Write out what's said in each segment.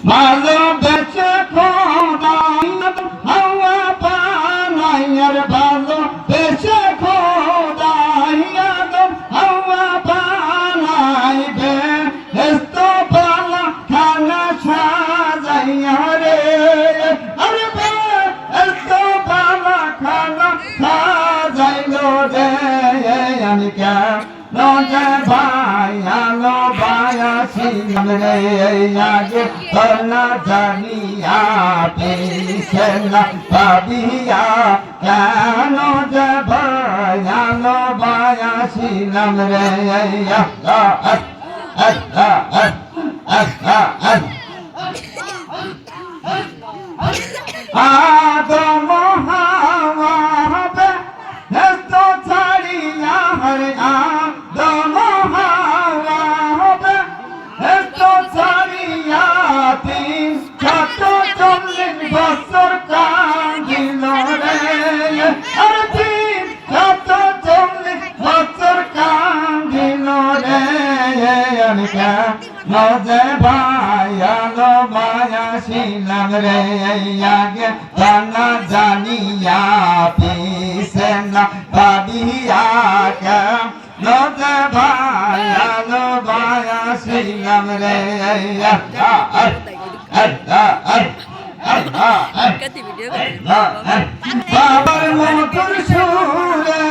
ভালোবেসে খোদা হাওয়া বানাইয়ার ভালোবেসে খোদা হাওয়া বানাইবে এত ভালো খানা সাজাইয়া রে আরে এত ভালো খানা সাজাইলো রে আমি নজে ভাই আলো বায়াসিলাম রে আগে না জানিয়া পিছে না ভাবিয়া কেন যে ভাই আলো বায়াসিলাম রে আদম হাওয়া হবে এত ছাড়িয়া হরে আদম হাওয়া হবে এত ছাড়িয়া 340 বছর কাঁদিল রে আরে 340 বছর কাঁদিল রে আমি নজে ভাই আলো বায়াসিলাম রে আগে জানা জানিয়া পিছে না ভাবিয়া নজে ভাই আলো বায়াসিলাম রে বাবার মধুর সুরে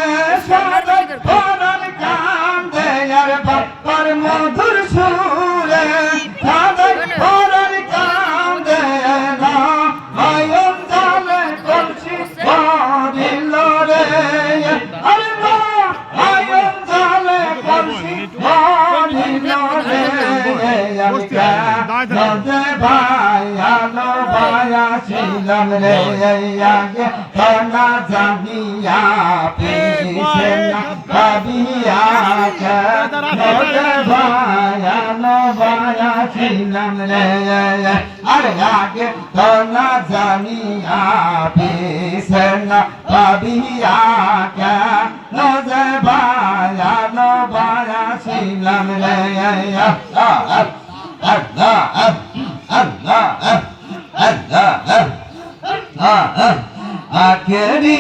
সাদর পরাণ কান্দে আর বাবার মধুর সুরে সাদর পরাণ কান্দে না মায়ন জালে কলসি ভরিল রে আরে না মায়ন জালে কলসি ভরিল রে নজে ভাই আলো বায়াসিলাম রে আগে না জানিয়া পিছে না ভাবিয়া নজে ভাই আলো বায়াসিলাম রে আরে আগে না জানিয়া পিছে না ভাবিয়া নজে ভাই আলো বায়াসিলাম রে আখেরি